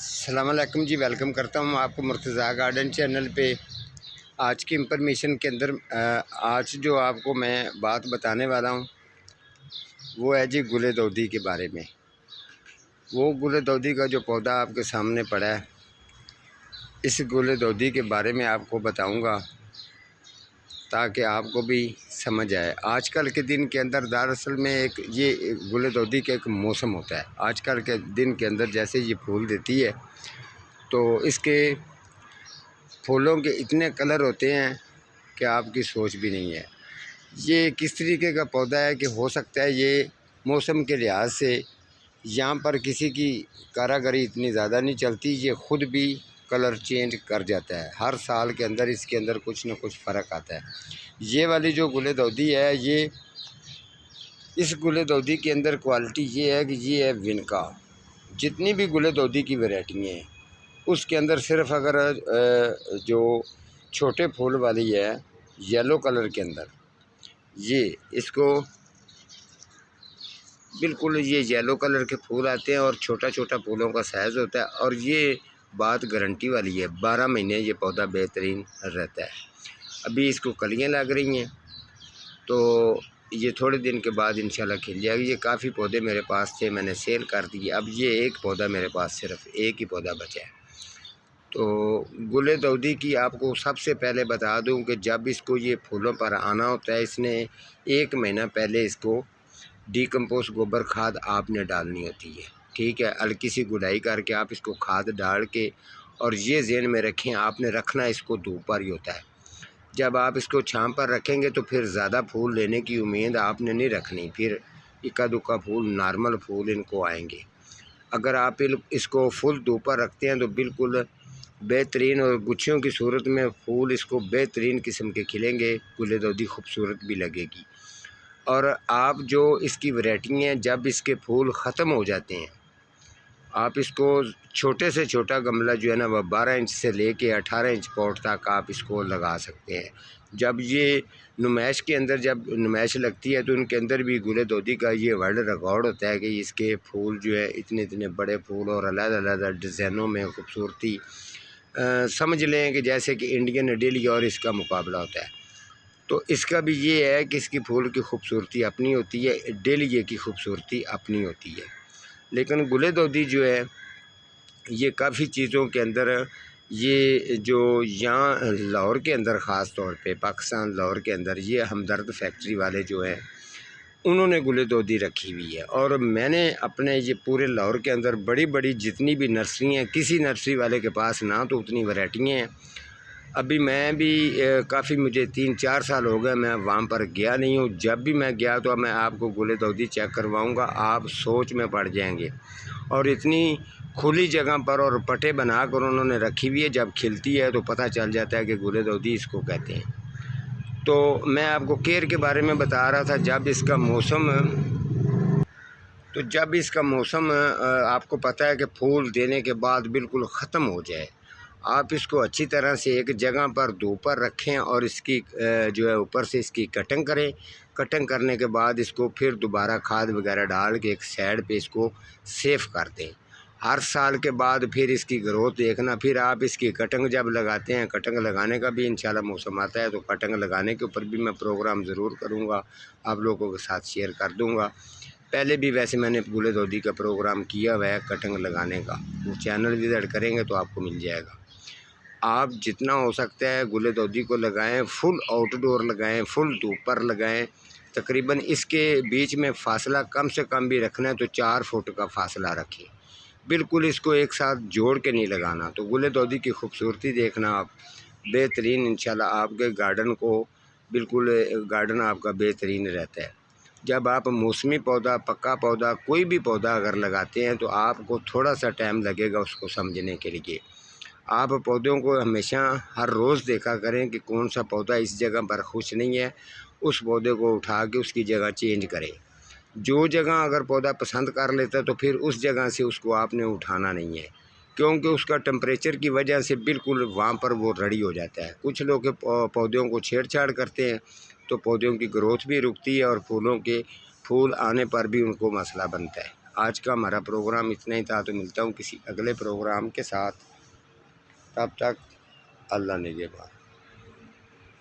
अस्सलाम वालेकुम जी, वेलकम करता हूँ आपको मुर्तज़ा गार्डन चैनल पे। आज की इंफॉर्मेशन के अंदर आज जो आपको मैं बात बताने वाला हूँ वो है जी गुले दौदी के बारे में। वो गुले दौदी का जो पौधा आपके सामने पड़ा है, इस गुले दौदी के बारे में आपको बताऊँगा ताकि आपको भी समझ आए। आजकल के दिन के अंदर दरअसल में एक ये गुले दौदी का एक मौसम होता है। आजकल के दिन के अंदर जैसे ये फूल देती है तो इसके फूलों के इतने कलर होते हैं कि आपकी सोच भी नहीं है। ये किस तरीके का पौधा है कि हो सकता है ये मौसम के लिहाज से यहाँ पर किसी की कारीगरी इतनी ज़्यादा नहीं चलती, ये ख़ुद भी कलर चेंज कर जाता है। हर साल के अंदर इसके अंदर कुछ न कुछ फ़र्क आता है। ये वाली जो गुले दौदी है, ये इस गुले दौदी के अंदर क्वालिटी ये है कि ये है विनका। जितनी भी गुले दौदी की वैरायटी हैं उसके अंदर सिर्फ अगर जो छोटे फूल वाली है येलो कलर के अंदर, ये इसको बिल्कुल ये येलो कलर के फूल आते हैं और छोटा छोटा फूलों का साइज़ होता है। और ये बात गारंटी वाली है, 12 महीने ये पौधा बेहतरीन रहता है। अभी इसको कलियां लग रही हैं तो ये थोड़े दिन के बाद इंशाल्लाह खिल जाएगी। ये काफ़ी पौधे मेरे पास थे, मैंने सेल कर दिए। अब ये एक पौधा मेरे पास, सिर्फ एक ही पौधा बचा है। तो गुले दौदी की आपको सबसे पहले बता दूं कि जब इसको ये फूलों पर आना होता है, इसने 1 महीना पहले इसको डीकम्पोस्ट गोबर खाद आपने डालनी होती है। ठीक है, हल्की सी गुड़ाई करके आप इसको खाद डाल के, और ये ज़हन में रखें आपने रखना इसको धूप पर ही होता है। जब आप इसको छांव पर रखेंगे तो फिर ज़्यादा फूल लेने की उम्मीद आपने नहीं रखनी, फिर इक्का दुक्का फूल, नॉर्मल फूल इनको आएंगे। अगर आप इसको फुल धूप पर रखते हैं तो बिल्कुल बेहतरीन और गुच्छियों की सूरत में फूल इसको बेहतरीन किस्म के खिलेंगे, गुले दौदी खूबसूरत भी लगेगी। और आप जो इसकी वैरायटी हैं, जब इसके फूल ख़त्म हो जाते हैं, आप इसको छोटे से छोटा गमला जो है ना वह 12 इंच से लेके 18 इंच पॉट तक आप इसको लगा सकते हैं। जब ये नुमाइश के अंदर जब नुमाइश लगती है तो उनके अंदर भी गुले दौदी का ये वर्ल्ड रिकॉर्ड होता है कि इसके फूल जो है इतने इतने बड़े फूल और अलग-अलग डिज़ाइनों में खूबसूरती, समझ लें कि जैसे कि इंडियन डेलिया और इसका मुकाबला होता है। तो इसका भी ये है कि इसकी फूल की खूबसूरती अपनी होती है, डेलिया की खूबसूरती अपनी होती है। लेकिन गुले दौदी जो है ये काफ़ी चीज़ों के अंदर, ये जो यहाँ लाहौर के अंदर ख़ास तौर पे पाकिस्तान लाहौर के अंदर ये हमदर्द फैक्ट्री वाले जो हैं उन्होंने गुले दौदी रखी हुई है। और मैंने अपने ये पूरे लाहौर के अंदर बड़ी बड़ी जितनी भी नर्सरी हैं, किसी नर्सरी वाले के पास ना तो उतनी वैरायटियाँ हैं। अभी मैं भी काफ़ी, मुझे 3-4 साल हो गए मैं वहाँ पर गया नहीं हूँ। जब भी मैं गया तो मैं आपको गुले दौदी चेक करवाऊँगा, आप सोच में पड़ जाएंगे। और इतनी खुली जगह पर और पट्टे बना कर उन्होंने रखी हुई है, जब खिलती है तो पता चल जाता है कि गुले दौदी इसको कहते हैं। तो मैं आपको केयर के बारे में बता रहा था। जब इसका मौसम आपको पता है कि फूल देने के बाद बिल्कुल ख़त्म हो जाए, आप इसको अच्छी तरह से एक जगह पर धूप पर रखें और इसकी जो है ऊपर से इसकी कटिंग करें। कटिंग करने के बाद इसको फिर दोबारा खाद वगैरह डाल के एक साइड पे इसको सेफ कर दें। हर साल के बाद फिर इसकी ग्रोथ देखना, फिर आप इसकी कटिंग जब लगाते हैं, कटिंग लगाने का भी इंशाल्लाह मौसम आता है तो कटिंग लगाने के ऊपर भी मैं प्रोग्राम ज़रूर करूँगा, आप लोगों के साथ शेयर कर दूँगा। पहले भी वैसे मैंने गुले दौदी का प्रोग्राम किया हुआ है कटिंग लगाने का, वो चैनल विजिट करेंगे तो आपको मिल जाएगा। आप जितना हो सकता है गुले दौदी को लगाएं, फुल आउटडोर लगाएं, फुल धूप पर लगाएं। तकरीबन इसके बीच में फ़ासला कम से कम भी रखना है तो 4 फुट का फ़ासला रखें। बिल्कुल इसको एक साथ जोड़ के नहीं लगाना। तो गुले दौदी की खूबसूरती देखना आप, बेहतरीन इंशाल्लाह आपके गार्डन को, बिल्कुल गार्डन आपका बेहतरीन रहता है। जब आप मौसमी पौधा, पक्का पौधा, कोई भी पौधा अगर लगाते हैं तो आपको थोड़ा सा टाइम लगेगा उसको समझने के लिए। आप पौधों को हमेशा हर रोज़ देखा करें कि कौन सा पौधा इस जगह पर खुश नहीं है, उस पौधे को उठा के उसकी जगह चेंज करें। जो जगह अगर पौधा पसंद कर लेता है तो फिर उस जगह से उसको आपने उठाना नहीं है, क्योंकि उसका टेम्परेचर की वजह से बिल्कुल वहाँ पर वो रेडी हो जाता है। कुछ लोग पौधों को छेड़छाड़ करते हैं तो पौधों की ग्रोथ भी रुकती है और फूल आने पर भी उनको मसला बनता है। आज का हमारा प्रोग्राम इतना ही था। तो मिलता हूँ किसी अगले प्रोग्राम के साथ, तब तक अल्लाह निगहबान।